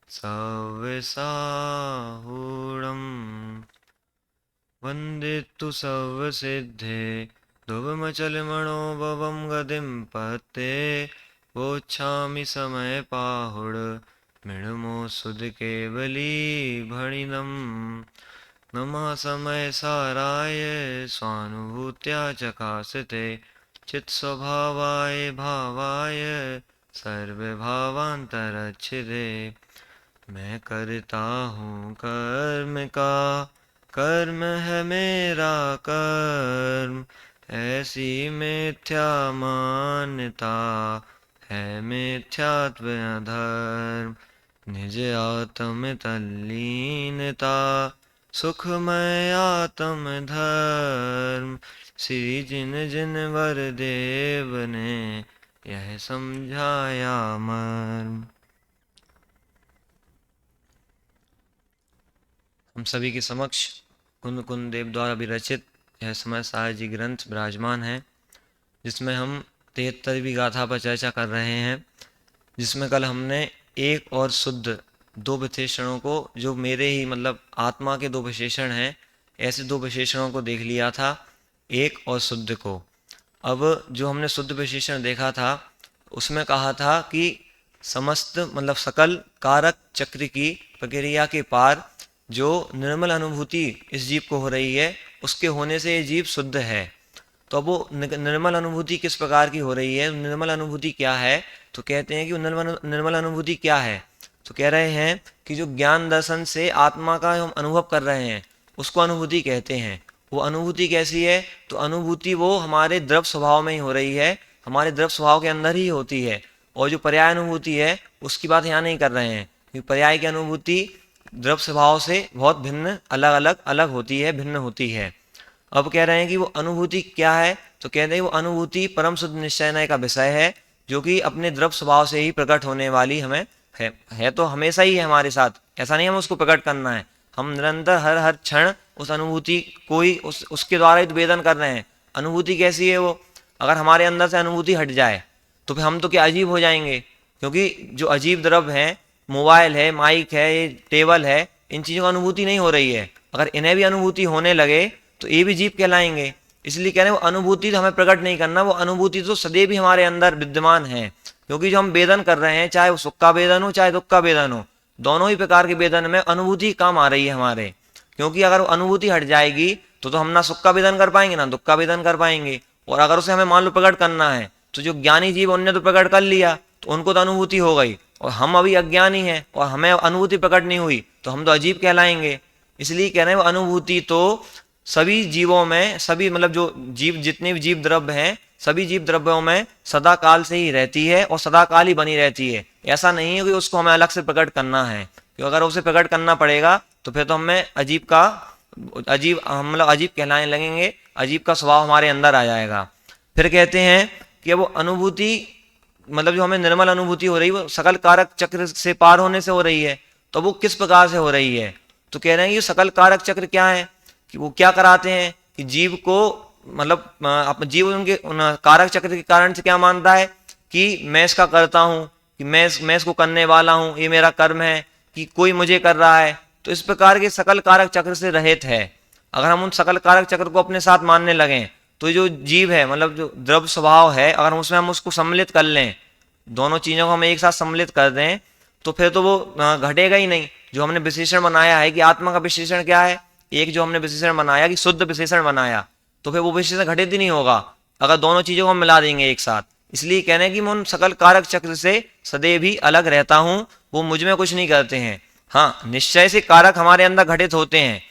सव्यसाहूढं वन्दितु सर्वसिद्धे ध्रुवमचलमणोभवं गतिं पते वोच्छामि समयपाहुड मृणमो सुधकेवली भणिनं नमः समयसाराय स्वानुभूत्या चकासते चित्स्वभावाय भावाय सर्वभावान्तरच्छिदे। मैं करता हूँ कर्म का, कर्म है मेरा कर्म, ऐसी मिथ्या मान्यता है मिथ्यात्व अधर्म। निज आत्म तल्लीनता सुखमय आत्म धर्म, श्री जिन जिन वर देव ने यह समझाया मर्म। हम सभी के समक्ष कुंद कुंद देव द्वारा विरचित यह समय सार जी ग्रंथ विराजमान है, जिसमें हम 73वीं गाथा पर चर्चा कर रहे हैं, जिसमें कल हमने एक और शुद्ध दो विशेषणों को, जो मेरे ही मतलब आत्मा के दो विशेषण हैं, ऐसे दो विशेषणों को देख लिया था, एक और शुद्ध को। अब जो हमने शुद्ध विशेषण देखा था उसमें कहा था कि समस्त मतलब सकल कारक चक्र की प्रक्रिया के पार जो निर्मल अनुभूति इस जीव को हो रही है, उसके होने से ये जीव शुद्ध है। तो अब वो निर्मल अनुभूति किस प्रकार की हो रही है, निर्मल अनुभूति क्या है? तो कहते हैं कि निर्मल अनुभूति क्या है, तो कह रहे हैं कि जो ज्ञान दर्शन से आत्मा का हम अनुभव कर रहे हैं उसको अनुभूति कहते हैं। वो अनुभूति कैसी है? तो अनुभूति वो हमारे द्रव स्वभाव में ही हो रही है, हमारे द्रव स्वभाव के अंदर ही होती है। और जो पर्याय अनुभूति है उसकी बात यहाँ नहीं कर रहे हैं, क्योंकि पर्याय की अनुभूति द्रव स्वभाव से बहुत भिन्न अलग होती है, भिन्न होती है। अब कह रहे हैं कि वो अनुभूति क्या है, तो कहते हैं वो अनुभूति परम शुद्ध निश्चय का विषय है, जो कि अपने द्रव स्वभाव से ही प्रकट होने वाली हमें है तो हमेशा ही है हमारे साथ, ऐसा नहीं हम उसको प्रकट करना है, हम निरंतर हर क्षण उस अनुभूति को ही उसके द्वारा ही वेदन कर रहे हैं। अनुभूति कैसी है वो? अगर हमारे अंदर से अनुभूति हट जाए तो फिर हम तो क्या अजीब हो जाएंगे, क्योंकि जो अजीब द्रव्य हैं, मोबाइल है, माइक है, ये टेबल है, इन चीज़ों का अनुभूति नहीं हो रही है। अगर इन्हें भी अनुभूति होने लगे तो ये भी जीव कहलाएंगे। इसलिए कह रहे हैं वो अनुभूति तो हमें प्रकट नहीं करना, वो अनुभूति तो सदैव ही हमारे अंदर विद्यमान है। क्योंकि जो हम वेदन कर रहे हैं, चाहे वो सुख का वेदन हो चाहे दुख का वेदन हो, दोनों ही प्रकार के वेदन में अनुभूति काम आ रही है हमारे। क्योंकि अगर वो अनुभूति हट जाएगी तो हम ना सुख का वेदन कर पाएंगे ना दुख का वेदन कर पाएंगे। और अगर उसे हमें मान लो प्रकट करना है तो जो ज्ञानी जीव उनने तो प्रकट कर लिया, तो उनको तो अनुभूति हो गई, और हम अभी अज्ञानी हैं और हमें अनुभूति प्रकट नहीं हुई, तो हम तो अजीब कहलाएंगे। इसलिए कह रहे हैं अनुभूति तो सभी जीवों में, सभी मतलब जो जीव, जितने भी जीव द्रव्य हैं, सभी जीव द्रव्यों में सदा काल से ही रहती है और सदा काल ही बनी रहती है। ऐसा नहीं है कि उसको हमें अलग से प्रकट करना है, क्योंकि अगर उसे प्रकट करना पड़ेगा तो फिर तो हमें मतलब अजीब कहलाने लगेंगे, अजीब का स्वभाव हमारे अंदर आ जाएगा। फिर कहते हैं कि वो अनुभूति मतलब जो हमें निर्मल अनुभूति हो रही है वो सकल कारक चक्र से पार होने से हो रही है। तो वो किस प्रकार से हो रही है? तो कह रहे हैं कि सकल कारक चक्र क्या है, कि वो क्या कराते हैं कि जीव को मतलब जीव उनके कारक चक्र के कारण से क्या मानता है कि मैं इसका करता हूँ, कि मैं इसको करने वाला हूँ, ये मेरा कर्म है, कि कोई मुझे कर रहा है। तो इस प्रकार के सकल कारक चक्र से रहित है। अगर हम उन सकल कारक चक्र को अपने साथ मानने लगें तो जो जीव है मतलब जो द्रव्य स्वभाव है, अगर उसमें हम उसको सम्मिलित कर लें, दोनों चीज़ों को हम एक साथ सम्मिलित कर दें, तो फिर तो वो घटेगा ही नहीं। जो हमने विशेषण बनाया है कि आत्मा का विशेषण क्या है, एक जो हमने विशेषण बनाया कि शुद्ध विशेषण बनाया, तो फिर वो विशेषण घटित ही नहीं होगा अगर दोनों चीज़ों को हम मिला देंगे एक साथ। इसलिए कहने हैं कि मैं उन सकल कारक चक्र से सदैव ही अलग रहता हूँ, वो मुझ में कुछ नहीं करते हैं। हाँ, निश्चय से कारक हमारे अंदर घटित होते हैं।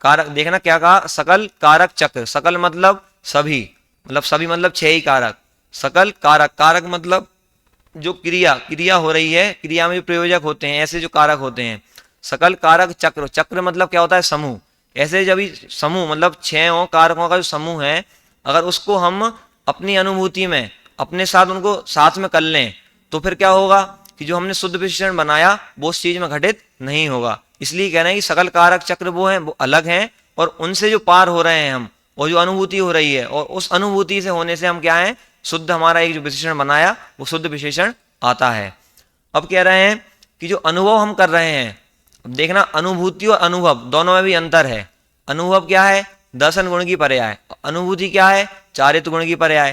कारक देखना क्या कहा, सकल कारक चक्र, सकल मतलब सभी मतलब 6 ही कारक। सकल कारक, कारक मतलब जो क्रिया हो रही है, क्रिया में जो प्रयोजक होते हैं, ऐसे जो कारक होते हैं। सकल कारक चक्र, चक्र मतलब क्या होता है, समूह। ऐसे जब समूह मतलब 6 कारकों का जो समूह है, अगर उसको हम अपनी अनुभूति में अपने साथ उनको साथ में कर लें तो फिर क्या होगा कि जो हमने शुद्ध विशेषण बनाया वो उस चीज में घटित नहीं होगा। इसलिए कह रहे हैं कि सकल कारक चक्र वो हैं, वो अलग हैं, और उनसे जो पार हो रहे हैं हम, और जो अनुभूति हो रही है, और उस अनुभूति से होने से हम क्या हैं, शुद्ध, हमारा एक जो विशेषण बनाया वो शुद्ध विशेषण आता है। अब कह रहे हैं कि जो अनुभव हम कर रहे हैं, अब देखना अनुभूति और अनुभव दोनों में भी अंतर है। अनुभव क्या है? दर्शन गुण की पर्याय। अनुभूति क्या है? चारित्र गुण की पर्याय।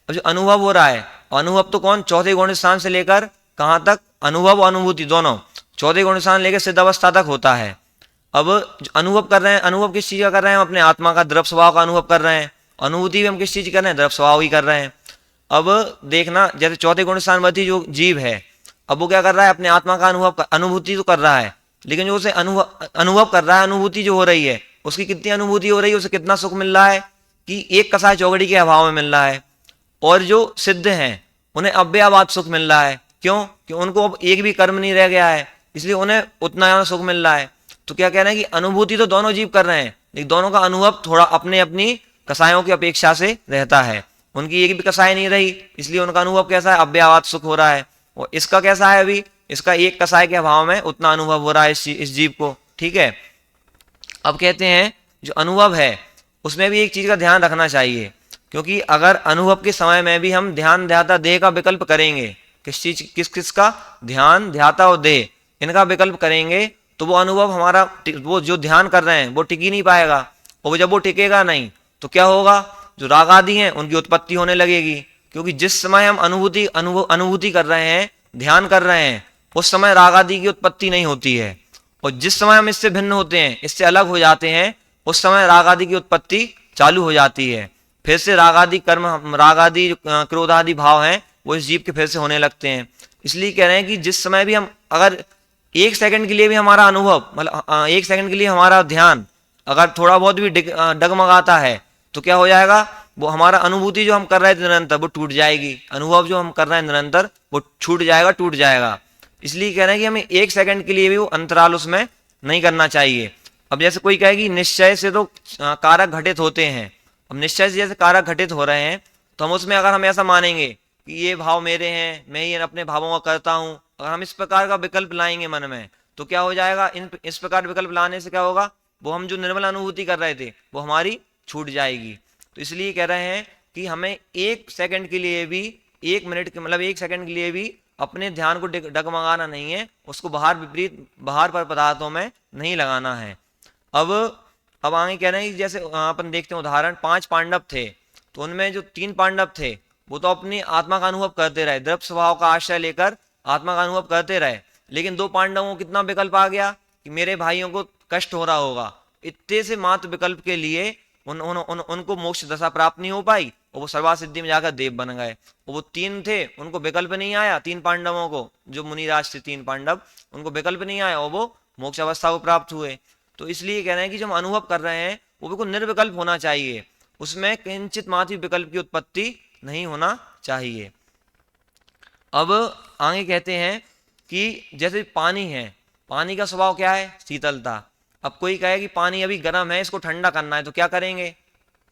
अब जो अनुभव हो रहा है, अनुभव तो कौन? चौथे गुण स्थान से लेकर कहाँ तक? अनुभव और अनुभूति दोनों चौथे गुण स्थान लेकर सिद्ध अवस्था तक होता है। अब जो अनुभव कर रहे हैं, अनुभव किस चीज का कर रहे हैं? हम अपने आत्मा का द्रव्य स्वभाव का अनुभव कर रहे हैं। अनुभूति भी हम किस चीज कर रहे हैं? द्रव्य स्वभाव ही कर रहे हैं। अब देखना, जैसे चौथे गुण स्थानवर्ती जो जीव है, अब वो क्या कर रहा है? अपने आत्मा का अनुभूति तो कर रहा है, लेकिन जो उसे अनुभव कर रहा है, अनुभूति जो हो रही है, उसकी कितनी अनुभूति हो रही है, उसे कितना सुख मिल रहा है कि एक कसाय चौकड़ी के अभाव में मिल रहा है। और जो सिद्ध हैं उन्हें अव्ययवाद सुख मिल रहा है। क्यों? कि उनको अब एक भी कर्म नहीं रह गया है, इसलिए उन्हें उतना ज्यादा सुख मिल रहा है। तो क्या कहना है कि अनुभूति तो दोनों जीव कर रहे हैं, लेकिन दोनों का अनुभव थोड़ा अपने अपनी कसायों की अपेक्षा से रहता है। उनकी एक भी कसाय नहीं रही, इसलिए उनका अनुभव कैसा है? अव्ययवाद सुख हो रहा है। और इसका कैसा है? अभी इसका एक कसाय के अभाव में उतना अनुभव हो रहा है इस जीव को। ठीक है। अब कहते हैं जो अनुभव है उसमें भी एक चीज का ध्यान रखना चाहिए, क्योंकि अगर अनुभव के समय में भी हम ध्यान ध्याता देह का विकल्प करेंगे, किस किस का? ध्यान ध्याता और देह, इनका विकल्प करेंगे, तो वो अनुभव हमारा, वो जो ध्यान कर रहे हैं वो टिक ही नहीं पाएगा। और जब वो टिकेगा नहीं तो क्या होगा? जो राग आदि हैं उनकी उत्पत्ति होने लगेगी, क्योंकि जिस समय हम अनुभूति कर रहे हैं, ध्यान कर रहे हैं, उस समय राग आदि की उत्पत्ति नहीं होती है। और जिस समय हम इससे भिन्न होते हैं, इससे अलग हो जाते हैं, उस समय राग आदि की उत्पत्ति चालू हो जाती है। फिर से राग आदि कर्म, राग आदि क्रोध आदि भाव हैं, वो इस जीव के फिर से होने लगते हैं। इसलिए कह रहे हैं कि जिस समय भी हम, अगर एक सेकंड के लिए भी हमारा अनुभव, मतलब एक सेकंड के लिए हमारा ध्यान अगर थोड़ा बहुत भी डगमगाता है, तो क्या हो जाएगा? वो हमारा अनुभूति जो हम कर रहे थे निरंतर, वो टूट जाएगी। अनुभव जो हम कर रहे हैं निरंतर, वो छूट जाएगा, टूट जाएगा। इसलिए कह रहे हैं कि हमें एक सेकंड के लिए भी वो अंतराल उसमें नहीं करना चाहिए। अब जैसे कोई कहेगी निश्चय से तो कारक घटित होते हैं। अब निश्चय से जैसे कारक घटित हो रहे हैं, तो हम उसमें अगर हम ऐसा मानेंगे कि ये भाव मेरे हैं, मैं ही अपने भावों का करता हूँ, अगर हम इस प्रकार का विकल्प लाएंगे मन में, तो क्या हो जाएगा? इस प्रकार विकल्प लाने से क्या होगा? वो हम जो निर्मल अनुभूति कर रहे थे वो हमारी छूट जाएगी। तो इसलिए कह रहे हैं कि हमें एक सेकंड के लिए भी, एक मिनट के मतलब एक सेकंड के लिए भी अपने ध्यान को डगमगाना नहीं है, उसको बाहर पर पदार्थों में नहीं लगाना है। अब आगे कह रहे हैं कि जैसे अपन देखते हैं उदाहरण, 5 पांडव थे, तो उनमें जो 3 पांडव थे वो तो अपनी आत्मा का अनुभव करते रहे, द्रव्य स्वभाव का आश्रय लेकर आत्मा का अनुभव करते रहे, लेकिन 2 पांडवों को कितना विकल्प आ गया कि मेरे भाइयों को कष्ट हो रहा होगा। इतने से मात्र विकल्प के लिए उनको मोक्ष दशा प्राप्त नहीं हो पाई, और वो सर्वासिद्धि में जाकर देव बन गए। और वो 3 थे, उनको विकल्प नहीं आया, 3 पांडवों को, जो मुनिराज थे 3 पांडव, उनको विकल्प नहीं आया और वो मोक्ष अवस्था को प्राप्त हुए। तो इसलिए कह रहे हैं कि जो हम अनुभव कर रहे हैं वो बिल्कुल निर्विकल्प होना चाहिए, उसमें किंचित मात्र विकल्प की उत्पत्ति नहीं होना चाहिए। अब आगे कहते हैं कि जैसे पानी है, पानी का स्वभाव क्या है? शीतलता। अब कोई कहे कि पानी अभी गर्म है, इसको ठंडा करना है, तो क्या करेंगे?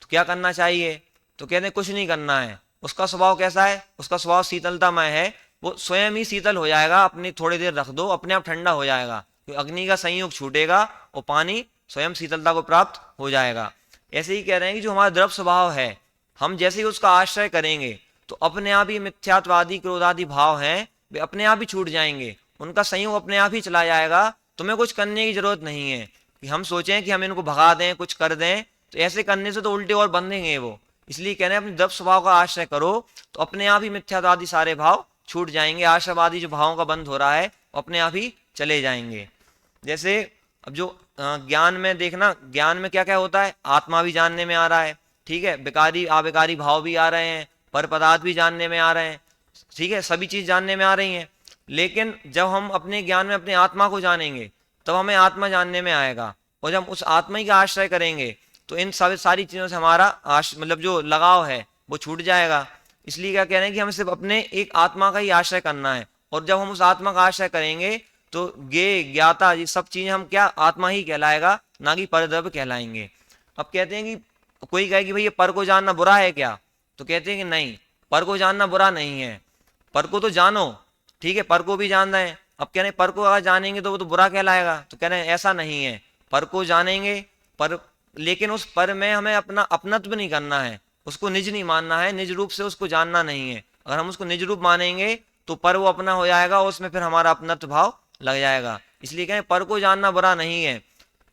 तो क्या करना चाहिए? तो कहते हैं कुछ नहीं करना है। उसका स्वभाव कैसा है? उसका स्वभाव शीतलतामय है, वो स्वयं ही शीतल हो जाएगा, अपनी थोड़ी देर रख दो, अपने आप ठंडा हो जाएगा, अग्नि का संयोग छूटेगा और पानी स्वयं शीतलता को प्राप्त हो जाएगा। ऐसे ही कह रहे हैं कि जो हमारा द्रव्य स्वभाव है, हम जैसे ही उसका आश्रय करेंगे तो अपने आप ही मिथ्यात्वादी क्रोधादि भाव हैं, वे अपने आप ही छूट जाएंगे, उनका संयोग अपने आप ही चला जाएगा। तुम्हें कुछ करने की जरूरत नहीं है कि हम सोचें कि हम इनको भगा दें, कुछ कर दें, तो ऐसे करने से तो उल्टे और बंधेंगे वो। इसलिए कह रहे हैं अपने द्रव्य स्वभाव का आश्रय करो तो अपने आप ही मिथ्यात्वादी सारे भाव छूट जाएंगे, आश्रयवादी जो भावों का बंध हो रहा है अपने आप ही चले जाएंगे। जैसे अब जो ज्ञान में देखना, ज्ञान में क्या क्या होता है? आत्मा भी जानने में आ रहा है, ठीक है, विकारी अविकारी भाव भी आ रहे हैं, पर पदार्थ भी जानने में आ रहे हैं, ठीक है, सभी चीज जानने में आ रही हैं। लेकिन जब हम अपने ज्ञान में अपने आत्मा को जानेंगे तब हमें आत्मा जानने में आएगा, और जब उस आत्मा ही का आश्रय करेंगे तो इन सारी चीजों से हमारा मतलब जो लगाव है वो छूट जाएगा। इसलिए क्या कह रहे हैं कि हमें सिर्फ अपने एक आत्मा का ही आश्रय करना है, और जब हम उस आत्मा का आश्रय करेंगे तो ज्ञाता ये सब चीजें हम क्या? आत्मा ही कहलाएगा, ना कि परद्रव्य कहलाएंगे। अब कहते हैं कि कोई कहे कि भाई ये पर को जानना बुरा है क्या? तो कहते हैं कि नहीं, पर को जानना बुरा नहीं है, पर को तो जानो, ठीक है, पर को भी जान रहे हैं। अब कह रहे हैं पर को अगर जानेंगे तो वो तो बुरा कहलाएगा, तो कह रहे हैं ऐसा नहीं है, पर को जानेंगे पर, लेकिन उस पर में हमें अपना अपनत्व नहीं करना है, उसको निज नहीं मानना है, निज रूप से उसको जानना नहीं है। अगर हम उसको निज रूप मानेंगे तो पर वो अपना हो जाएगा, उसमें फिर हमारा अपनत्व भाव लग जाएगा। इसलिए कहें पर को जानना बुरा नहीं है,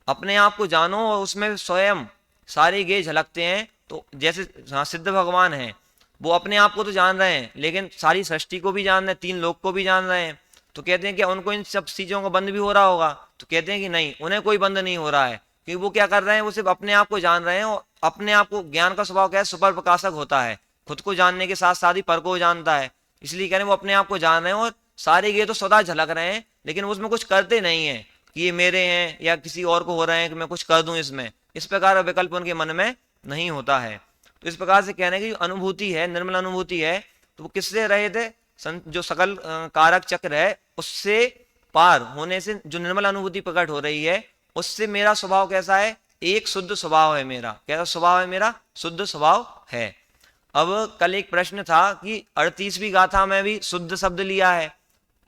अपने आप को जानो और उसमें स्वयं सारे गेय झलकते हैं। तो जैसे हाँ सिद्ध भगवान हैं, वो अपने आप को तो जान रहे हैं लेकिन सारी सृष्टि को भी जान रहे हैं, तीन लोक को भी जान रहे हैं। तो कहते हैं कि उनको इन सब चीज़ों का बंध भी हो रहा होगा, तो कहते हैं कि नहीं, उन्हें कोई बंध नहीं हो रहा है, क्योंकि वो क्या कर रहे हैं, वो सिर्फ अपने आप को जान रहे हैं। और अपने आप को, ज्ञान का स्वभाव क्या है, सुपर प्रकाशक होता है, खुद को जानने के साथ साथ ही पर को जानता है। इसलिए कह रहे हैं वो अपने आप को जान रहे हैं और सारे ये तो सदा झलक रहे हैं, लेकिन उसमें कुछ करते नहीं है कि ये मेरे हैं या किसी और को हो रहे हैं कि मैं कुछ कर दूं इसमें, इस प्रकार का विकल्प उनके मन में नहीं होता है। तो इस प्रकार से कहने की अनुभूति है, निर्मल अनुभूति है, तो वो किससे रहे थे, जो सकल कारक चक्र है उससे पार होने से जो निर्मल अनुभूति प्रकट हो रही है, उससे मेरा स्वभाव कैसा है, एक शुद्ध स्वभाव है मेरा। कैसा स्वभाव है मेरा, शुद्ध स्वभाव है। अब कल एक प्रश्न था कि 38वीं गाथा में भी शुद्ध शब्द लिया है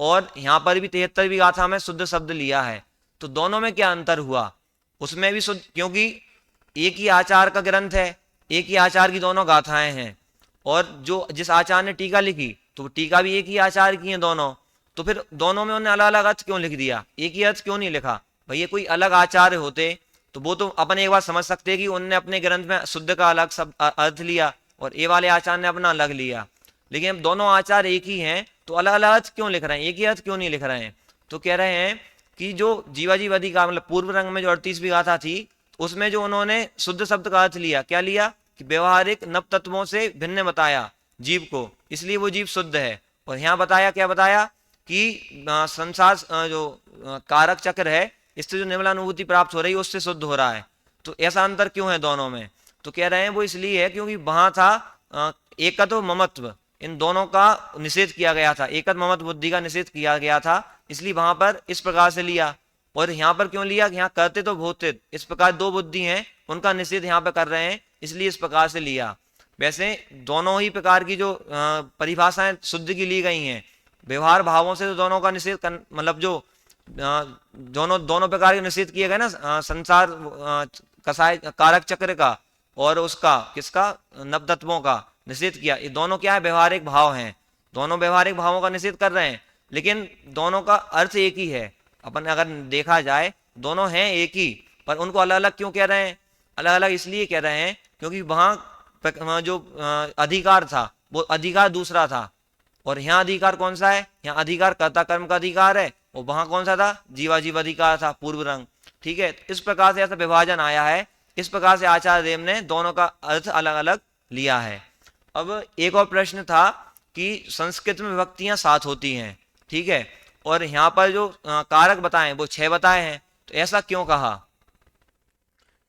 और यहाँ पर भी 73वीं गाथा में शुद्ध शब्द लिया है, तो दोनों में क्या अंतर हुआ, उसमें भी शुद्ध, क्योंकि एक ही आचार का ग्रंथ है, एक ही आचार की दोनों गाथाएं हैं, और जो जिस आचार्य ने टीका लिखी तो टीका भी एक ही आचार्य की है दोनों, तो फिर दोनों में उन्होंने अलग अलग अर्थ क्यों लिख दिया, एक ही अर्थ क्यों नहीं लिखा। भैया कोई अलग आचार्य होते तो वो तो अपन एक बार समझ सकते कि उनने अपने ग्रंथ में शुद्ध का अलग शब्द अर्थ लिया और ये वाले आचार्य ने अपना अलग लिया, लेकिन अब दोनों आचार एक ही हैं तो अलग अलग अर्थ क्यों लिख रहे हैं, एक ही अर्थ क्यों नहीं लिख रहे हैं। तो कह रहे हैं कि जो जीवाजीव अधिकार मतलब पूर्व रंग में जो 38वीं गाथा थी उसमें जो उन्होंने शुद्ध शब्द का अर्थ लिया, क्या लिया कि व्यवहारिक नव तत्वों से भिन्न बताया जीव को, इसलिए वो जीव शुद्ध है। और यहाँ बताया, क्या बताया कि संसार जो कारक चक्र है इससे जो निर्मलानुभूति प्राप्त हो रही है उससे शुद्ध हो रहा है। तो ऐसा अंतर क्यों है दोनों में, तो कह रहे हैं वो इसलिए है क्योंकि वहां था एकत्व ममत्व, इन दोनों का निषेध किया गया था, एकत्व ममत्व बुद्धि का निषेध किया गया था, इसलिए वहां पर इस प्रकार से लिया। और यहाँ पर क्यों लिया, यहाँ करते तो भूतित, इस प्रकार दो बुद्धि हैं उनका निषेध यहाँ पर कर रहे हैं, इसलिए इस प्रकार से लिया। वैसे दोनों ही प्रकार की जो परिभाषाएं शुद्ध की ली गई हैं, व्यवहार भावों से तो दोनों का निषेध मतलब जो दोनों प्रकार के निषेध किए गए ना, संसार कसाय कारक चक्र का और उसका किसका नव तत्वों का निषेध किया। ये दोनों क्या है, व्यवहारिक भाव हैं, दोनों व्यवहारिक भावों का निषेध कर रहे हैं, लेकिन दोनों का अर्थ एक ही है। अपन अगर देखा जाए दोनों हैं एक ही, पर उनको अलग अलग क्यों कह रहे हैं, अलग अलग इसलिए कह रहे हैं क्योंकि वहां जो अधिकार था वो अधिकार दूसरा था, और यहाँ अधिकार कौन सा है, यहाँ अधिकार कर्ता कर्म का अधिकार है, और वहां कौन सा था, जीवाजीव अधिकार था पूर्व रंग। ठीक है, इस प्रकार से ऐसा विभाजन आया है, इस प्रकार से आचार्य देव ने दोनों का अर्थ अलग अलग लिया है। अब एक और प्रश्न था कि संस्कृत में विभक्तियां 7 होती हैं, ठीक है, और यहाँ पर जो कारक बताए वो 6 बताए हैं, तो ऐसा क्यों कहा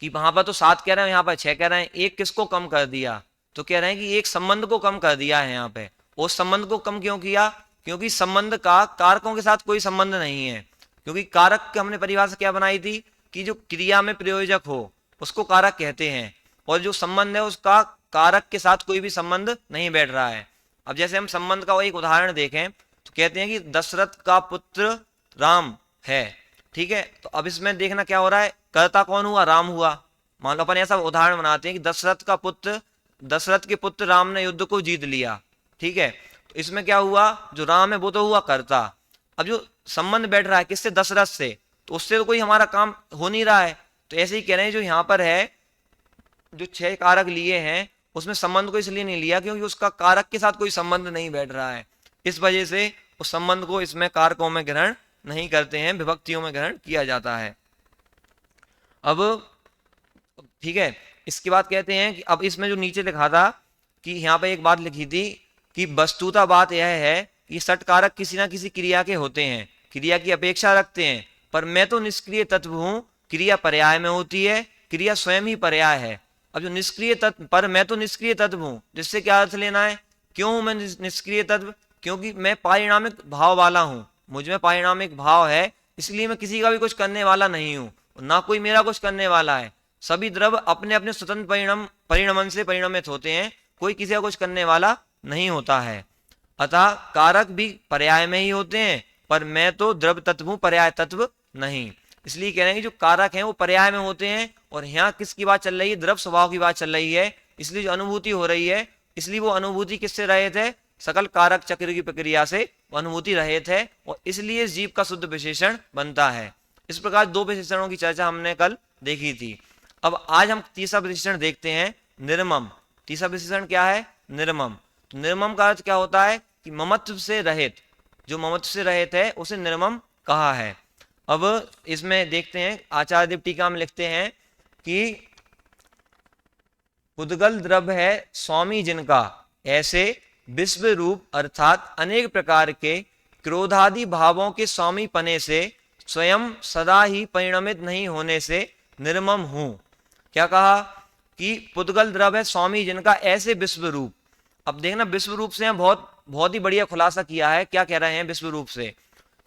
कि वहां पर तो 7 कह रहे हैं, यहाँ पर 6 कह रहे हैं, एक किसको कम कर दिया, तो कह रहे हैं कि एक संबंध को कम कर दिया है यहाँ पे। उस संबंध को कम क्यों किया, क्योंकि संबंध का कारकों के साथ कोई संबंध नहीं है, क्योंकि कारक की हमने परिभाषा क्या बनाई थी कि जो क्रिया में प्रयोजक हो उसको कारक कहते हैं, और जो संबंध है उसका कारक के साथ कोई भी संबंध नहीं बैठ रहा है। अब जैसे हम संबंध का एक उदाहरण देखें तो कहते हैं कि दशरथ का पुत्र राम है, ठीक है, तो अब इसमें देखना क्या हो रहा है, कर्ता कौन हुआ, राम हुआ। मान लो अपन ऐसा उदाहरण बनाते हैं कि दशरथ के पुत्र राम ने युद्ध को जीत लिया, ठीक है, तो इसमें क्या हुआ, जो राम है वो तो हुआ कर्ता। अब जो संबंध बैठ रहा है किससे, दशरथ से, तो उससे तो कोई हमारा काम हो नहीं रहा है। तो ऐसे ही कह रहे हैं जो यहाँ पर है जो 6 कारक लिए हैं उसमें संबंध को इसलिए नहीं लिया क्योंकि उसका कारक के साथ कोई संबंध नहीं बैठ रहा है, इस वजह से उस संबंध को इसमें कारकों में ग्रहण नहीं करते हैं, विभक्तियों में ग्रहण किया जाता है। अब ठीक है, इसके बाद कहते हैं कि अब इसमें जो नीचे लिखा था कि यहाँ पे एक बात लिखी थी कि वस्तुतः बात यह है कि षट कारक किसी ना किसी क्रिया के होते हैं, क्रिया की अपेक्षा रखते हैं, पर मैं तो निष्क्रिय तत्व हूँ, क्रिया पर्याय में होती है, क्रिया स्वयं ही पर्याय है। अब जो निष्क्रिय तत्व, पर मैं तो निष्क्रिय तत्व हूँ, जिससे क्या अर्थ लेना है, क्यों हूं मैं निष्क्रिय तत्व, क्योंकि मैं पारिणामिक भाव वाला हूँ, मुझ में पारिणामिक भाव है, इसलिए मैं किसी का भी कुछ करने वाला नहीं हूँ, ना कोई मेरा कुछ करने वाला है। सभी द्रव अपने अपने स्वतंत्र परिणमन से परिणमित होते हैं, कोई किसी का कुछ करने वाला नहीं होता है। अतः कारक भी पर्याय में ही होते हैं, पर मैं तो द्रव तत्व हूँ, पर्याय तत्व नहीं। इसलिए कह रहे हैं कि जो कारक हैं वो पर्याय में होते हैं, और यहाँ किसकी बात चल रही है, द्रव स्वभाव की बात चल रही है, इसलिए जो अनुभूति हो रही है, इसलिए वो अनुभूति किससे रहित है, सकल कारक चक्र की प्रक्रिया से वो अनुभूति रहित है और इसलिए इस जीव का शुद्ध विशेषण बनता है। इस प्रकार दो विशेषणों की चर्चा हमने कल देखी थी। अब आज हम तीसरा विशेषण देखते हैं, निर्मम। तीसरा विशेषण क्या है? निर्मम। तो निर्मम का अर्थ क्या होता है कि ममत्व से रहित, जो ममत्व से रहित है उसे निर्मम कहा है। अब इसमें देखते हैं, आचार्य देव टीका में लिखते हैं कि पुद्गल द्रव्य है स्वामी जिनका, ऐसे विश्व रूप अर्थात अनेक प्रकार के क्रोधादि भावों के स्वामी पने से स्वयं सदा ही परिणमित नहीं होने से निर्मम हूं। क्या कहा कि पुद्गल द्रव्य है स्वामी जिनका, ऐसे विश्व रूप। अब देखना, विश्व रूप से बहुत बहुत ही बढ़िया खुलासा किया है। क्या कह रहे हैं विश्व रूप से?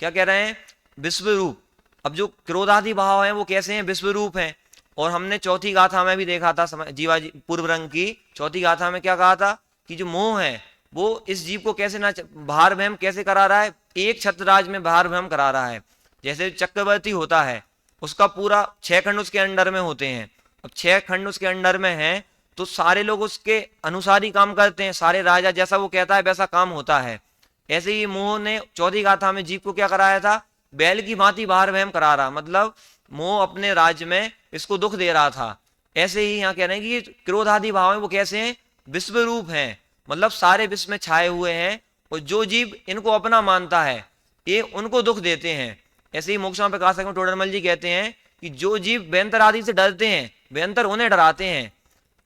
क्या कह रहे हैं? विश्व रूप। अब जो क्रोधादि भाव हैं वो कैसे हैं? विश्व रूप हैं। और हमने चौथी गाथा में भी देखा था, जीवाजी पूर्व रंग की चौथी गाथा में क्या कहा था कि जो मोह है वो इस जीव को कैसे ना भार भ्रम कैसे करा रहा है? एक छत्रराज में भार भ्रम करा रहा है। जैसे चक्रवर्ती होता है, उसका पूरा 6 खंड उसके अंडर में होते हैं। अब 6 खंड उसके अंडर में हैं तो सारे लोग उसके अनुसार ही काम करते हैं, सारे राजा जैसा वो कहता है वैसा काम होता है। ऐसे ही मोह ने चौथी गाथा में जीव को क्या कराया था? बैल की भांति भार वहम करा रहा, मतलब मोह अपने राज्य में इसको दुख दे रहा था। ऐसे ही यहाँ कह रहे हैं कि क्रोध आदि भाव है वो कैसे हैं? विश्व रूप हैं, मतलब सारे विश्व में छाए हुए हैं और जो जीव इनको अपना मानता है ये उनको दुख देते हैं। ऐसे ही मोक्षमा प्रकाशक में टोडरमल जी कहते हैं कि जो जीव व्यंतर आदि से डरते हैं, व्यंतर उन्हें डराते हैं।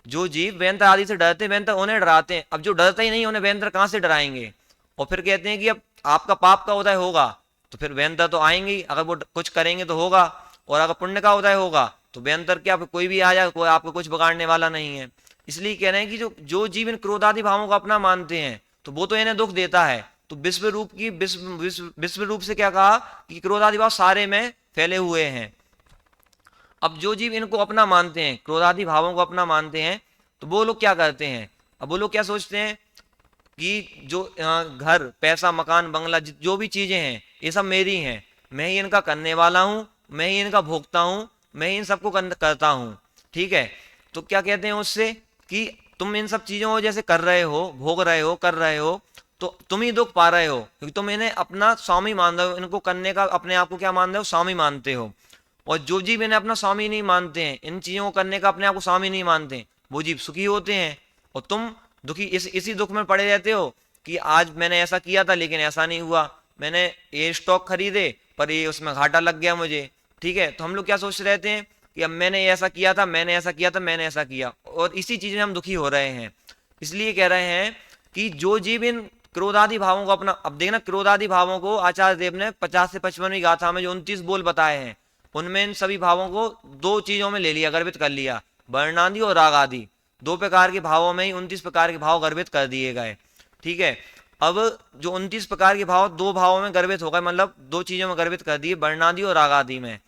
जो जीव व्यंतर आदि से डरते हैं, व्यंतर उन्हें डराते हैं। अब जो डरते ही नहीं, उन्हें व्यंतर कहाँ से डराएंगे? और फिर कहते हैं कि अब आपका पाप का उदय होगा तो फिर व्यंतर तो आएंगे ही, अगर वो कुछ करेंगे तो होगा, और अगर पुण्य का उदय होगा तो व्यंतर क्या, कोई भी आ जाए, कोई आपको कुछ बिगाड़ने वाला नहीं है। इसलिए कह रहे हैं कि जो जीव इन क्रोधादि भावों को अपना मानते हैं तो वो तो इन्हें दुख देता है। तो विश्व रूप की विश्व रूप से क्या कहा कि क्रोधादि भाव सारे में फैले हुए हैं। अब जो जीव इनको अपना मानते हैं, क्रोधादि भावों को अपना मानते हैं, तो वो लोग क्या करते हैं? अब वो लोग क्या सोचते हैं कि जो घर, पैसा, मकान, बंगला, जो भी चीजें हैं ये सब मेरी हैं, मैं ही इनका करने वाला हूँ, मैं ही इनका भोगता हूँ, मैं ही इन सबको करता हूँ। ठीक है, तो क्या कहते हैं उससे कि तुम इन सब चीजों को जैसे कर रहे हो, भोग रहे हो, कर रहे हो, तो तुम ही दुख पा रहे हो क्योंकि तुम इन्हें अपना स्वामी मान रहे हो, इनको करने का अपने आप को क्या मान रहे हो? स्वामी मानते हो। और जो जीव इन्हें अपना स्वामी नहीं मानते हैं, इन चीजों को करने का अपने आप को स्वामी नहीं मानते, वो जीव सुखी होते हैं और तुम दुखी, इसी दुख में पड़े रहते हो कि आज मैंने ऐसा किया था लेकिन ऐसा नहीं हुआ, मैंने ये स्टॉक खरीदे पर ये उसमें घाटा लग गया मुझे। ठीक है, तो हम लोग क्या सोच रहते हैं कि अब मैंने ऐसा किया था, मैंने ऐसा किया था, मैंने ऐसा किया, और इसी चीज में हम दुखी हो रहे हैं। इसलिए कह रहे हैं कि जो जीव इन क्रोधादि भावों को अपना, अब देखना क्रोधादि भावों को आचार्य देव ने 50 से 55वीं गाथा में जो 29 बोल बताए हैं उनमें इन सभी भावों को दो चीजों में ले लिया, गर्भित कर लिया, वर्णादि और राग आदि। 2 प्रकार के भावों में ही 29 प्रकार के भाव गर्भित कर दिए गए। ठीक है, अब जो 29 प्रकार के भाव 2 भावों में गर्भित हो गए, मतलब 2 चीजों में गर्भित कर दिए, वर्णादि और राग आदि में।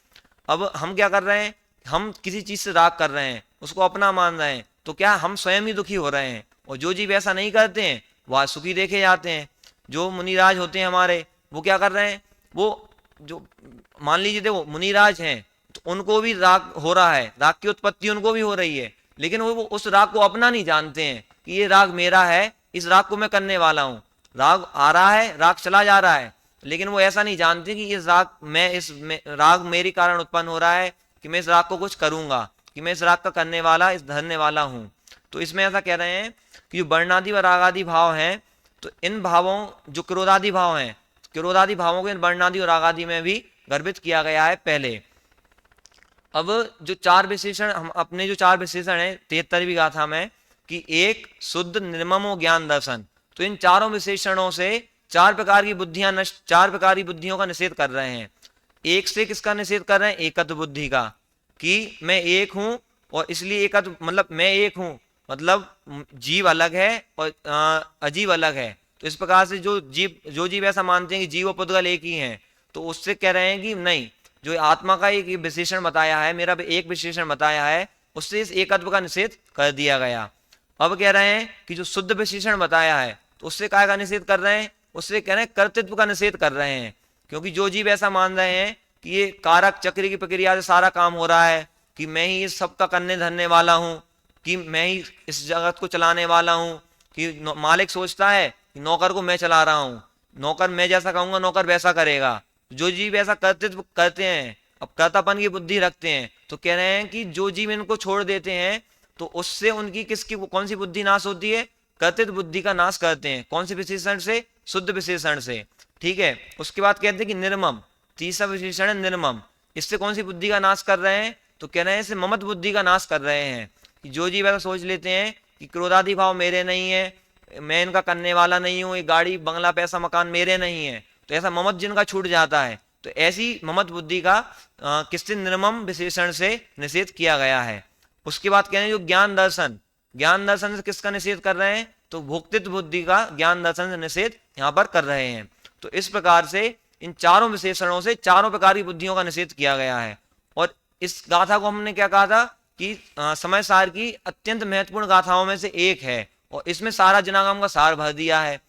अब हम क्या कर रहे हैं? हम किसी चीज से राग कर रहे हैं, उसको अपना मान रहे हैं, तो क्या हम स्वयं ही दुखी हो रहे हैं। और जो जीव ऐसा नहीं करते हैं वह सुखी देखे जाते हैं। जो मुनिराज होते हैं हमारे, वो क्या कर रहे हैं? वो जो मान लीजिए देखो मुनिराज हैं तो उनको भी राग हो रहा है, राग की उत्पत्ति उनको भी हो रही है, लेकिन वो उस राग को अपना नहीं जानते हैं कि ये राग मेरा है, इस राग को मैं करने वाला हूँ। राग आ रहा है, राग चला जा रहा है, लेकिन वो ऐसा नहीं जानते कि इस राग राग मेरे कारण उत्पन्न हो रहा है, कि मैं इस राग को कुछ करूंगा, कि मैं इस राग का करने वाला, इस धरने वाला हूँ। तो इसमें ऐसा कह रहे हैं कि जो वर्णादि व रागादि भाव हैं, तो इन भावों, जो क्रोधादि भाव हैं, क्रोधादि भावों को इन वर्णादि और रागादि में भी गर्भित किया गया है पहले। अब जो 4 विशेषण, हम अपने जो 4 विशेषण हैं 73वीं गाथा में, कि एक शुद्ध निर्ममो ज्ञान दर्शन, तो इन चारों विशेषणों से 4 प्रकार की बुद्धियां नष्ट, 4 प्रकार की बुद्धियों का निषेध कर रहे हैं। एक से किसका निषेध कर रहे हैं? एकत्व बुद्धि का, कि मैं एक हूं और इसलिए एकत्व, मतलब मैं एक हूं, मतलब जीव अलग है और अजीव अलग है। तो इस प्रकार से जो जीव ऐसा मानते हैं कि जीव और पुद्गल एक ही हैं, तो उससे कह रहे हैं कि नहीं, जो आत्मा का एक विशेषण बताया है, मेरा एक विशेषण बताया है, उससे इस एकत्व का निषेध कर दिया गया। अब कह रहे हैं कि जो शुद्ध विशेषण बताया है तो उससे काय का निषेध कर रहे हैं? उससे कह रहे हैं कर्तृत्व का निषेध कर रहे हैं, क्योंकि जो जीव ऐसा मान रहे हैं कि ये कारक चक्र की प्रक्रिया से सारा काम हो रहा है, कि मैं ही इस सब का करने धरने वाला हूँ, कि मैं ही इस जगत को चलाने वाला हूँ, कि मालिक सोचता है कि नौकर को मैं चला रहा हूँ, नौकर मैं जैसा कहूंगा नौकर वैसा करेगा। जो जीव ऐसा करते हैं, अब कर्तापन की बुद्धि रखते हैं, तो कह रहे हैं कि जो जीव इनको छोड़ देते हैं तो उससे उनकी किसकी कौन सी बुद्धि नाश होती है? कर्तृत्व बुद्धि का नाश करते हैं। कौन से विशेषण से? शुद्ध विशेषण से। ठीक है, उसके बाद कहते हैं कि निर्मम, तीसरा विशेषण है निर्मम। इससे कौन सी बुद्धि का नाश कर रहे हैं? तो कह रहे हैं इससे ममत बुद्धि का नाश कर रहे हैं कि जो जीव ऐसा सोच लेते हैं कि क्रोधादि भाव मेरे नहीं है, मैं इनका करने वाला नहीं हूँ, ये गाड़ी बंगला पैसा मकान मेरे नहीं है, तो ऐसा ममत जिनका छूट जाता है, तो ऐसी ममत बुद्धि का किससे? निर्मम विशेषण से निषेध किया गया है। उसके बाद कह रहे हैं जो ज्ञान दर्शन, ज्ञान दर्शन से किसका निषेध कर रहे हैं? तो भोक्तित्व बुद्धि का ज्ञान दर्शन से निषेध यहाँ पर कर रहे हैं। तो इस प्रकार से इन चारों विशेषणों से चारों प्रकार की बुद्धियों का निषेध किया गया है। और इस गाथा को हमने क्या कहा था कि समय सार की अत्यंत महत्वपूर्ण गाथाओं में से एक है, और इसमें सारा जनागम का सार भर दिया है।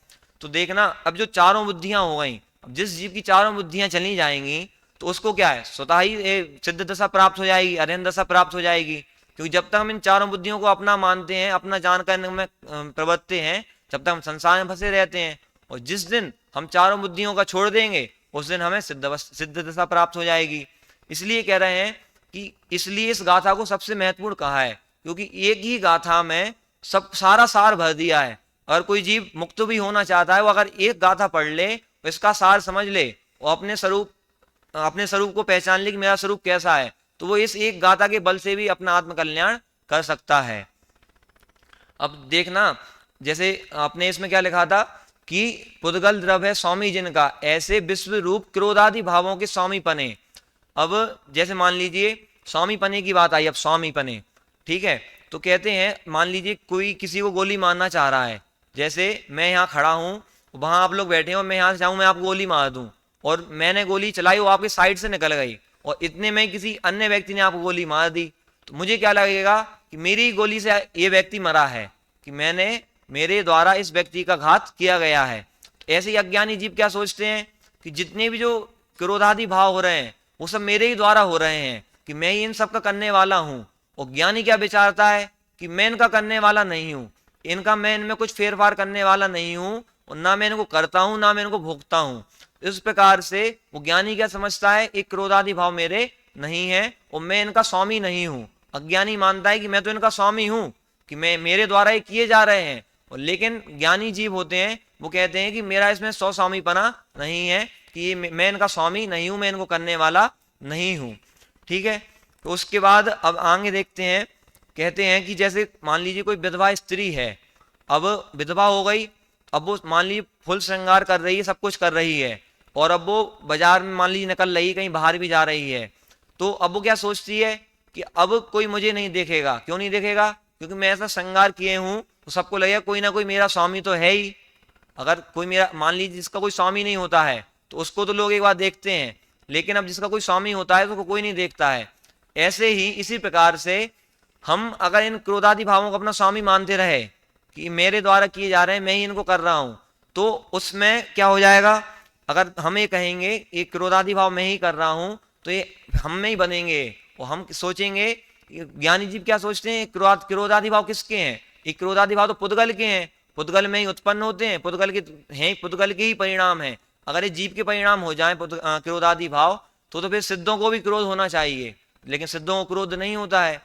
तो देखना, अब जो चारों बुद्धियां हो गई, अब जिस जीव की चारों बुद्धियां चली जाएंगी तो उसको क्या है? स्वतः ही सिद्ध दशा प्राप्त हो जाएगी, अरहंत दशा प्राप्त हो जाएगी। क्योंकि जब तक हम इन चारों बुद्धियों को अपना मानते हैं, अपना जानकर में प्रवर्तते हैं, जब तक हम संसार में फंसे रहते हैं। और जिस दिन हम चारों बुद्धियों का छोड़ देंगे उस दिन हमें सिद्ध दशा प्राप्त हो जाएगी। इसलिए कह रहे हैं कि इसलिए इस गाथा को सबसे महत्वपूर्ण कहा है, क्योंकि एक ही गाथा में सब सारा सार भर दिया है। अगर कोई जीव मुक्त भी होना चाहता है, वो अगर एक गाथा पढ़ ले, इसका सार समझ ले और अपने स्वरूप को पहचान ले कि मेरा स्वरूप कैसा है, तो वो इस एक गाथा के बल से भी अपना आत्मकल्याण कर सकता है। अब देखना, जैसे आपने इसमें क्या लिखा था कि पुद्गल द्रव है स्वामी जिनका, ऐसे विश्व रूप क्रोधादि भावों के स्वामी पने। अब जैसे मान लीजिए स्वामी पने की बात आई, अब स्वामी पने, ठीक है, तो कहते हैं मान लीजिए कोई किसी को गोली मारना चाह रहा है, जैसे मैं यहाँ खड़ा हूँ, वहां आप लोग बैठे हो, मैं यहाँ से चाहूँ मैं आपको गोली मार दूं, और मैंने गोली चलाई, वो आपके साइड से निकल गई, और इतने में किसी अन्य व्यक्ति ने आपको गोली मार दी, तो मुझे क्या लगेगा कि मेरी गोली से ये व्यक्ति मरा है, कि मेरे द्वारा इस व्यक्ति का घात किया गया है। तो ऐसे ही अज्ञानी जीव क्या सोचते हैं कि जितने भी जो क्रोधादि भाव हो रहे हैं वो सब मेरे ही द्वारा हो रहे हैं, कि मैं ही इन सब का करने वाला हूँ। और ज्ञानी क्या विचारता है कि मैं इनका करने वाला नहीं हूँ, मैं इनमें कुछ फेरफार करने वाला नहीं हूँ, और ना मैं इनको करता हूँ ना मैं इनको भोगता हूँ। इस प्रकार से वो ज्ञानी क्या समझता है, एक क्रोधादि भाव मेरे नहीं है और मैं इनका स्वामी नहीं हूँ। अज्ञानी मानता है कि मैं तो इनका स्वामी हूँ, कि मैं मेरे द्वारा ये किए जा रहे हैं। और लेकिन ज्ञानी जीव होते हैं वो कहते हैं कि मेरा इसमें स्वामीपना नहीं है, कि ये मैं इनका स्वामी नहीं हूँ, मैं इनको करने वाला नहीं हूँ। ठीक है, तो उसके बाद अब आगे देखते हैं, कहते हैं कि जैसे मान लीजिए कोई विधवा स्त्री है, अब विधवा हो गई, अब वो मान लीजिए फुल श्रृंगार कर रही है, सब कुछ कर रही है, और अब वो बाजार में मान लीजिए निकल रही, कहीं बाहर भी जा रही है, तो अब वो क्या सोचती है कि अब कोई मुझे नहीं देखेगा। क्यों नहीं देखेगा? क्योंकि मैं ऐसा श्रृंगार किए हूँ, तो सबको लगेगा कोई ना कोई मेरा स्वामी तो है ही। अगर कोई मेरा, मान लीजिए जिसका कोई स्वामी नहीं होता है तो उसको तो लोग एक बार देखते हैं, लेकिन अब जिसका कोई स्वामी होता है तो उसको कोई नहीं देखता है। ऐसे ही इसी प्रकार से हम अगर इन क्रोधादि भावों को अपना स्वामी मानते रहे कि मेरे द्वारा किए जा रहे हैं, मैं ही इनको कर रहा हूं, तो उसमें क्या हो जाएगा, अगर हम ये कहेंगे ये क्रोधादि भाव मैं ही कर रहा हूं, तो ये हम में ही बनेंगे। और हम सोचेंगे, ज्ञानी जीव क्या सोचते हैं, क्रोधादि भाव किसके हैं? ये क्रोधादि भाव तो पुद्गल के हैं, पुद्गल में ही उत्पन्न होते हैं, पुद्गल के हैं, पुद्गल के ही परिणाम है। अगर ये जीव के परिणाम हो जाए क्रोधादि भाव, तो फिर सिद्धों को भी क्रोध होना चाहिए, लेकिन सिद्धों को क्रोध नहीं होता है।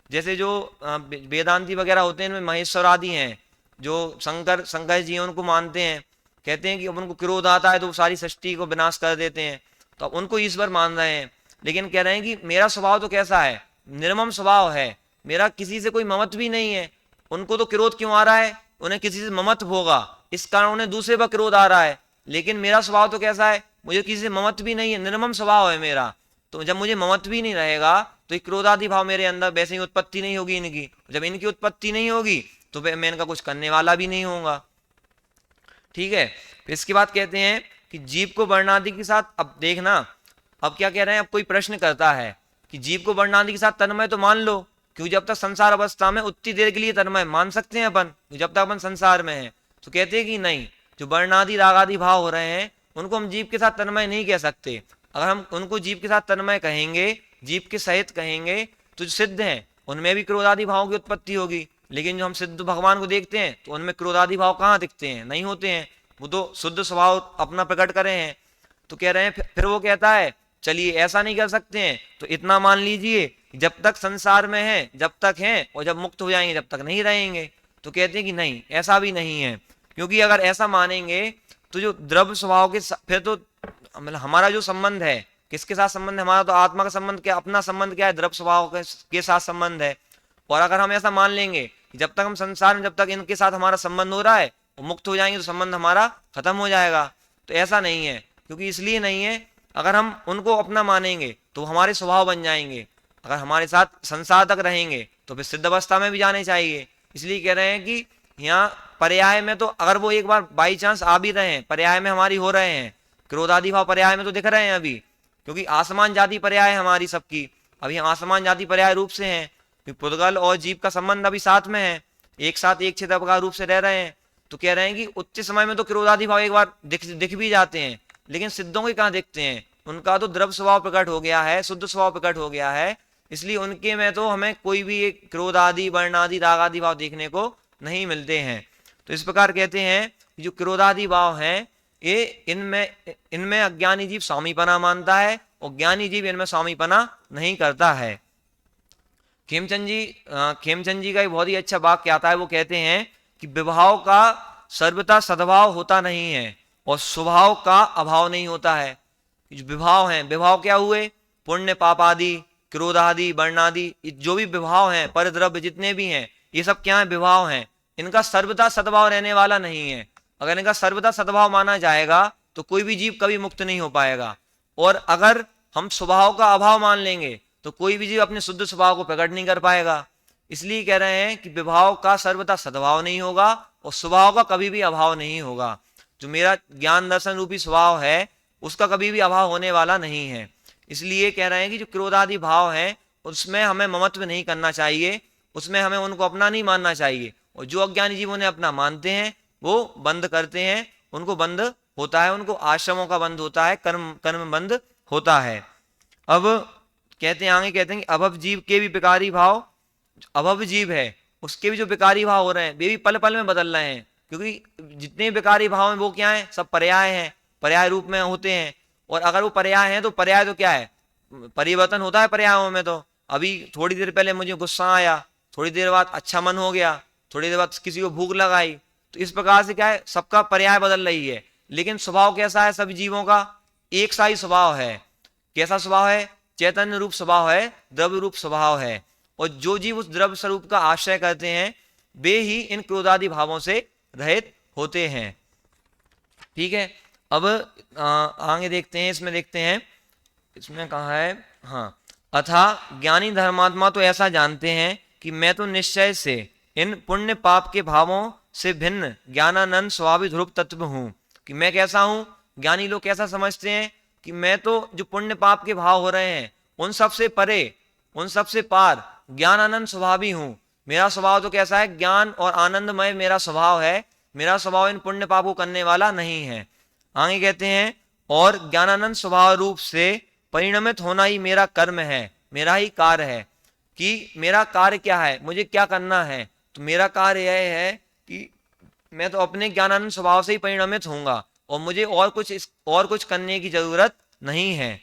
जैसे जो वेदांती वगैरह होते हैं, इनमें महेश्वर आदि हैं, जो शंकर जी उनको मानते हैं, कहते हैं कि अब उनको क्रोध आता है तो सारी सृष्टि को विनाश कर देते हैं, तो अब उनको ईश्वर मान रहे हैं। लेकिन कह रहे हैं कि मेरा स्वभाव तो कैसा है, निर्मम स्वभाव है, मेरा किसी से कोई ममत्व भी नहीं है। उनको तो क्रोध क्यों आ रहा है? उन्हें किसी से ममत्व होगा, इस कारण उन्हें दूसरे पर क्रोध आ रहा है। लेकिन मेरा स्वभाव तो कैसा है, मुझे किसी से ममत्व भी नहीं है, निर्मम स्वभाव है मेरा। तो जब मुझे ममत्व भी नहीं रहेगा तो ये क्रोधादि भाव मेरे अंदर वैसे ही उत्पत्ति नहीं होगी इनकी। जब इनकी उत्पत्ति नहीं होगी तो मैं इनका कुछ करने वाला भी नहीं होऊंगा। ठीक है, फिर इसके बाद कहते हैं कि जीव को वर्णादि के साथ, अब देखना, अब क्या कह रहे हैं, अब कोई प्रश्न करता है कि जीव को वर्णादि के साथ तन्मय तो मान लो, क्योंकि जब तक संसार अवस्था में उतनी देर के लिए तन्मय मान सकते हैं अपन, जब तक अपन संसार में हैं। तो कहते हैं कि नहीं, जो वर्णादि रागादि भाव हो रहे हैं उनको हम जीव के साथ तन्मय नहीं कह सकते। अगर हम उनको जीव के साथ तन्मय कहेंगे, जीव के सहित कहेंगे, तो जो सिद्ध हैं उनमें भी क्रोधादि भाव की उत्पत्ति होगी। लेकिन जो हम सिद्ध भगवान को देखते हैं तो उनमें क्रोधादि भाव कहाँ दिखते हैं? नहीं होते हैं। वो तो शुद्ध स्वभाव अपना प्रकट करे हैं। तो कह रहे हैं फिर वो कहता है चलिए ऐसा नहीं कर सकते हैं, तो इतना मान लीजिए जब तक संसार में है जब तक हैं, और जब मुक्त हो जाएंगे जब तक नहीं रहेंगे। तो कहते हैं कि नहीं, ऐसा भी नहीं है, क्योंकि अगर ऐसा मानेंगे तो जो द्रव्य स्वभाव के फिर तो मतलब हमारा जो संबंध है किसके साथ संबंध है, हमारा तो आत्मा का संबंध क्या, अपना संबंध क्या है, द्रव्य स्वभाव के साथ संबंध है। और अगर हम ऐसा मान लेंगे कि जब तक हम संसार में जब तक इनके साथ हमारा संबंध हो रहा है, वो मुक्त हो जाएंगे तो संबंध हमारा खत्म हो जाएगा। तो ऐसा नहीं है, क्योंकि इसलिए नहीं है, अगर हम उनको अपना मानेंगे तो हमारे स्वभाव बन जाएंगे। अगर हमारे साथ संसार तक रहेंगे तो फिर सिद्ध अवस्था में भी जाने चाहिए। इसलिए कह रहे हैं कि यहाँ पर्याय में तो अगर वो एक बार बाई चांस आ भी रहे हैं, पर्याय में हमारी हो रहे हैं, क्रोध आदि भाव पर्याय में तो दिख रहे हैं अभी, क्योंकि आसमान जाति पर्याय है हमारी सबकी, अभी हम आसमान जाति पर्याय रूप से हैं। पुद्गल और जीव का संबंध अभी साथ में है, एक साथ एक क्षेत्र का रूप से रह रहे हैं। तो कह रहे हैं कि उच्च समय में तो क्रोधादि भाव एक बार दिख भी जाते हैं, लेकिन सिद्धों के कहाँ दिखते हैं, उनका तो द्रव्य स्वभाव प्रकट हो गया है, शुद्ध स्वभाव प्रकट हो गया है। इसलिए उनके में तो हमें कोई भी एक क्रोध आदि वर्ण आदि राग आदि भाव देखने को नहीं मिलते हैं। तो इस प्रकार कहते हैं जो क्रोधादि भाव हैं ये इनमें अज्ञानी जीव स्वामीपना मानता है और ज्ञानी जीव इनमें स्वामीपना नहीं करता है। खेमचंद जी का एक बहुत ही अच्छा वाक्य आता है, वो कहते हैं कि विभाव का सर्वथा सद्भाव होता नहीं है और स्वभाव का अभाव नहीं होता है। जो विभाव हैं, विभाव क्या हुए, पुण्य पाप आदि, क्रोध आदि, वर्ण आदि, जो भी विभाव हैं, परद्रव्य जितने भी हैं, ये सब क्या है, विभाव हैं। इनका सर्वथा सद्भाव रहने वाला नहीं है। अगर इनका सर्वथा सद्भाव माना जाएगा तो कोई भी जीव कभी मुक्त नहीं हो पाएगा। और अगर हम स्वभाव का अभाव मान लेंगे तो कोई भी जीव अपने शुद्ध स्वभाव को प्रकट नहीं कर पाएगा। इसलिए कह रहे हैं कि विभाव का सर्वथा सद्भाव नहीं होगा और स्वभाव का कभी भी अभाव नहीं होगा। जो मेरा ज्ञान दर्शन रूपी स्वभाव है उसका कभी भी अभाव होने वाला नहीं है। इसलिए कह रहे हैं कि जो क्रोधादि भाव हैं उसमें हमें ममत्व नहीं करना चाहिए, उसमें हमें उनको अपना नहीं मानना चाहिए। और जो अज्ञानी जीव उन्हें अपना मानते हैं वो बंद करते हैं, उनको बंद होता है, उनको आश्रमों का बंद होता है, कर्म बंद होता है। अब कहते हैं आगे, कहते हैं कि अभव जीव के भी विकारी भाव, अभव जीव है उसके भी जो विकारी भाव हो रहे हैं वे भी पल पल में बदल रहे हैं, क्योंकि जितने विकारी भाव हैं वो क्या है, सब पर्याय हैं, पर्याय रूप में होते हैं। और अगर वो पर्याय हैं तो पर्याय तो क्या है, परिवर्तन होता है पर्यायों में। तो अभी थोड़ी देर पहले मुझे गुस्सा आया, थोड़ी देर बाद अच्छा मन हो गया, थोड़ी देर बाद किसी को भूख लगाई, तो इस प्रकार से क्या है, सबका पर्याय बदल रही है। लेकिन स्वभाव कैसा है, सभी जीवों का एक सा ही स्वभाव है। कैसा स्वभाव है, चैतन्य रूप स्वभाव है, द्रव्य रूप स्वभाव है। और जो जीव उस द्रव्य स्वरूप का आश्रय करते हैं वे ही इन क्रोधादि भावों से रहित होते हैं। ठीक है, अब आगे देखते हैं, इसमें देखते हैं, इसमें कहा है, हाँ, अथा ज्ञानी धर्मात्मा तो ऐसा जानते हैं कि मैं तो निश्चय से इन पुण्य पाप के भावों से भिन्न ज्ञानानंद स्वाभाविक ध्रुव तत्व हूँ। कि मैं कैसा हूँ, ज्ञानी लोग कैसा समझते हैं कि मैं तो जो पुण्य पाप के भाव हो रहे हैं उन सब से परे, उन सब से पार ज्ञान आनंद स्वभावी हूँ। मेरा स्वभाव तो कैसा है, ज्ञान और आनंदमय मेरा स्वभाव है, मेरा स्वभाव इन पुण्य पापों करने वाला नहीं है। आगे कहते हैं, और ज्ञानानंद स्वभाव रूप से परिणमित होना ही मेरा कर्म है, मेरा ही कार्य है। कि मेरा कार्य क्या है, मुझे क्या करना है, तो मेरा कार्य यह है कि मैं तो अपने ज्ञानानंद स्वभाव से ही परिणमित होऊंगा और मुझे और कुछ करने की जरूरत नहीं है।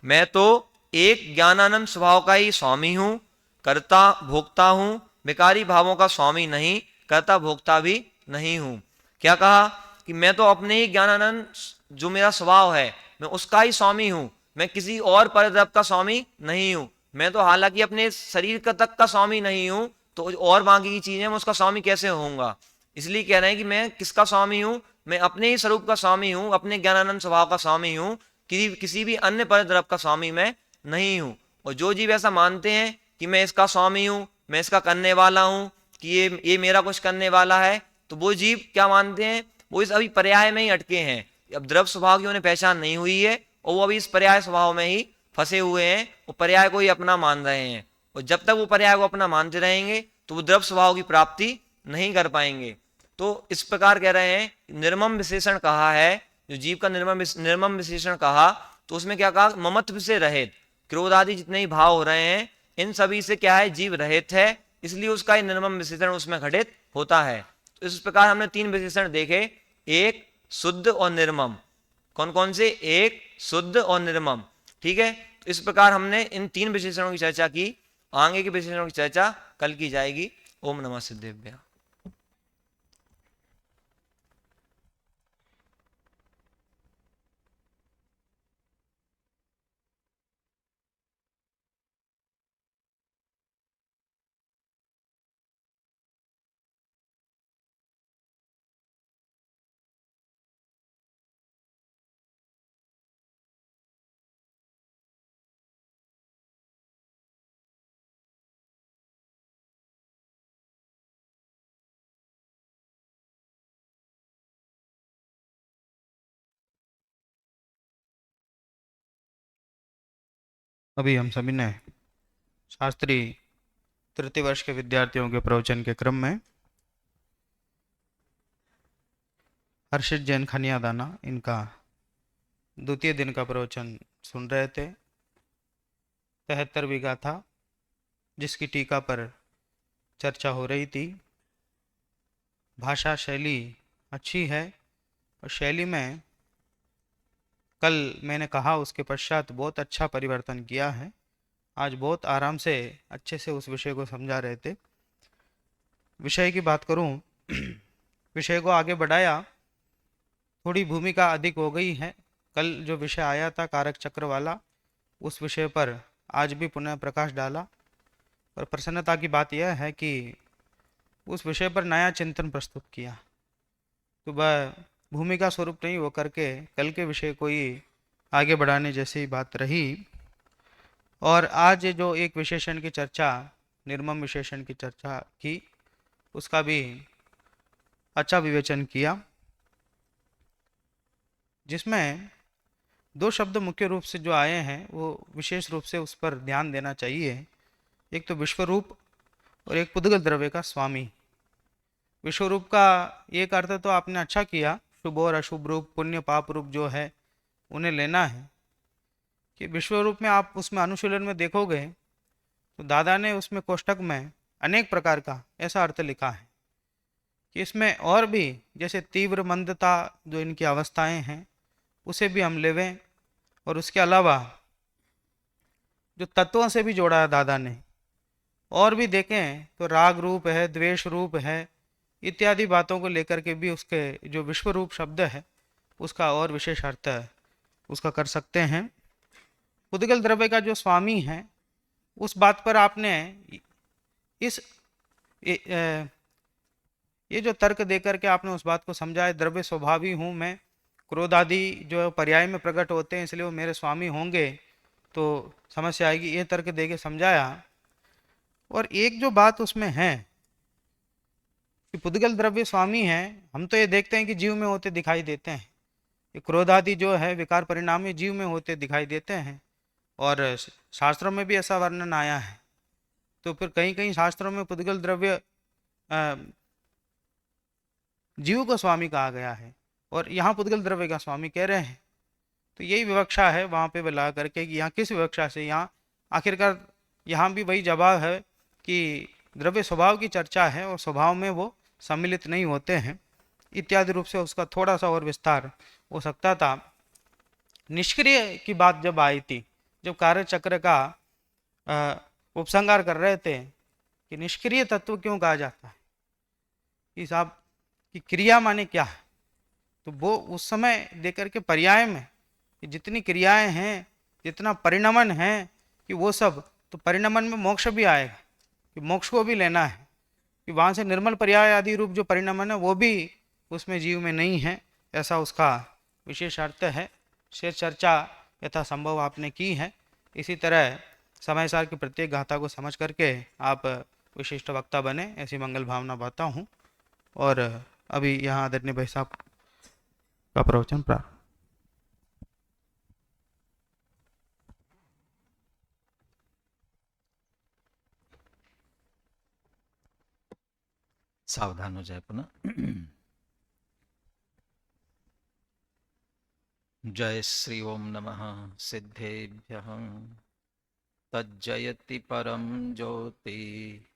मैं तो एक ज्ञानानंद स्वभाव का ही स्वामी हूँ, कर्ता भोक्ता हूँ, विकारी भावों का स्वामी नहीं, कर्ता भोक्ता भी नहीं हूँ। क्या कहा कि मैं तो अपने ही ज्ञानानंद जो मेरा स्वभाव है मैं उसका ही स्वामी हूँ, मैं किसी और परद्रव्य का स्वामी नहीं हूँ। मैं तो हालांकि अपने शरीर का तक का स्वामी नहीं हूँ, तो और बाकी की चीजें मैं उसका स्वामी कैसे होऊंगा। इसलिए कह रहे हैं कि मैं किसका स्वामी हूँ, मैं अपने ही स्वरूप का स्वामी हूँ, अपने ज्ञानानंद स्वभाव का स्वामी हूँ, किसी भी अन्य परद्रव्य का स्वामी मैं नहीं हूँ। और जो जीव ऐसा मानते हैं कि मैं इसका स्वामी हूँ, मैं इसका करने वाला हूँ, कि ये मेरा कुछ करने वाला है, तो वो जीव क्या मानते हैं, वो इस अभी पर्याय में ही अटके हैं। अब द्रव्य स्वभाव की उन्हें पहचान नहीं हुई है और वो अभी इस पर्याय स्वभाव में ही फंसे हुए हैं, वो पर्याय को ही अपना मान रहे हैं। और जब तक वो पर्याय को अपना मानते रहेंगे तो वो द्रव्य स्वभाव की प्राप्ति नहीं कर पाएंगे। तो इस प्रकार कह रहे हैं, निर्मम विशेषण कहा है, जो जीव का निर्मम विशेषण कहा, तो उसमें क्या कहा, ममत्व से रहित, क्रोध आदि जितने ही भाव हो रहे हैं इन सभी से क्या है, जीव रहित है, इसलिए उसका निर्मम विशेषण उसमें घटित होता है। तो इस प्रकार हमने तीन विशेषण देखे, एक शुद्ध और निर्मम। कौन कौन से? एक, शुद्ध और निर्मम। ठीक है, तो इस प्रकार हमने इन 3 विशेषणों की चर्चा की। आगे के विशेषणों की चर्चा कल की जाएगी। ओम नमः सिद्धेभ्यः। अभी हम सभी ने शास्त्री तृतीय वर्ष के विद्यार्थियों के प्रवचन के क्रम में हर्षित जैन खनिया दाना इनका द्वितीय दिन का प्रवचन सुन रहे थे। 73वीं गाथा जिसकी टीका पर चर्चा हो रही थी। भाषा शैली अच्छी है और शैली में कल मैंने कहा उसके पश्चात बहुत अच्छा परिवर्तन किया है। आज बहुत आराम से अच्छे से उस विषय को समझा रहे थे। विषय की बात करूं, विषय को आगे बढ़ाया, थोड़ी भूमिका अधिक हो गई है। कल जो विषय आया था कारक चक्र वाला, उस विषय पर आज भी पुनः प्रकाश डाला। और प्रसन्नता की बात यह है कि उस विषय पर नया चिंतन प्रस्तुत किया। तो वह भूमिका स्वरूप नहीं हो करके कल के विषय को ही आगे बढ़ाने जैसी बात रही। और आज जो एक विशेषण की चर्चा, निर्मम विशेषण की चर्चा की, उसका भी अच्छा विवेचन किया, जिसमें 2 शब्द मुख्य रूप से जो आए हैं वो विशेष रूप से उस पर ध्यान देना चाहिए। एक तो विश्वरूप और एक पुद्गल द्रव्य का स्वामी। विश्वरूप का एक अर्थ तो आपने अच्छा किया, शुभ और अशुभ रूप, पुण्य पाप रूप जो है उन्हें लेना है। कि विश्वरूप में आप उसमें अनुशीलन में देखोगे तो दादा ने उसमें कोष्टक में अनेक प्रकार का ऐसा अर्थ लिखा है कि इसमें और भी, जैसे तीव्र मंदता जो इनकी अवस्थाएं हैं उसे भी हम लेवें, और उसके अलावा जो तत्वों से भी जोड़ा है दादा ने, और भी देखें तो राग रूप है, द्वेष रूप है, इत्यादि बातों को लेकर के भी उसके जो विश्व रूप शब्द है उसका और विशेष अर्थ है उसका कर सकते हैं। पुद्गल द्रव्य का जो स्वामी है उस बात पर आपने इस ये जो तर्क देकर के आपने उस बात को समझाया, द्रव्य स्वभावी हूँ मैं, क्रोध आदि जो पर्याय में प्रकट होते हैं इसलिए वो मेरे स्वामी होंगे तो समस्या आएगी, ये तर्क दे के समझाया। और एक जो बात उसमें है कि पुद्गल द्रव्य स्वामी है, हम तो ये देखते हैं कि जीव में होते दिखाई देते हैं, ये क्रोध आदि जो है विकार परिणामी जीव में होते दिखाई देते हैं, और शास्त्रों में भी ऐसा वर्णन आया है। तो फिर कहीं कहीं शास्त्रों में पुद्गल द्रव्य जीव को स्वामी कहा गया है और यहाँ पुद्गल द्रव्य का स्वामी कह रहे हैं। तो यही विवक्षा है वहाँ पे ला करके कि यहाँ किस विवक्षा से, यहाँ आखिरकार यहाँ भी वही जवाब है कि द्रव्य स्वभाव की चर्चा है और स्वभाव में वो सम्मिलित नहीं होते हैं इत्यादि रूप से उसका थोड़ा सा और विस्तार हो सकता था। निष्क्रिय की बात जब आई थी, जब कार्य चक्र का उपसंहार कर रहे थे कि निष्क्रिय तत्व क्यों कहा जाता है, कि साहब कि क्रिया माने क्या है, तो वो उस समय देकर के पर्याय में कि जितनी क्रियाएं हैं, जितना परिणमन है, कि वो सब, तो परिणमन में मोक्ष भी आएगा कि मोक्ष को भी लेना है, कि वहाँ से निर्मल पर्याय आदि रूप जो परिणमन है वो भी उसमें जीव में नहीं है, ऐसा उसका विशेष अर्थ है। शेष चर्चा यथासंभव आपने की है। इसी तरह समय सार की प्रत्येक गाथा को समझ करके आप विशिष्ट वक्ता बने, ऐसी मंगल भावना पाता हूँ। और अभी यहाँ आदरणीय भाई साहब का प्रवचन प्रारंभ। सावधान हो जाए पुनः। जय श्री ओम नमः सिद्धेभ्यः। तज्जयति परम ज्योति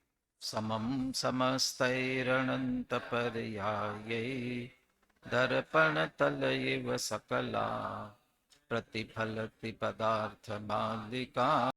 समम समस्तैरणन्तपर्याये दर्पण तल इव सकला प्रतिफलति पदार्थ बालिका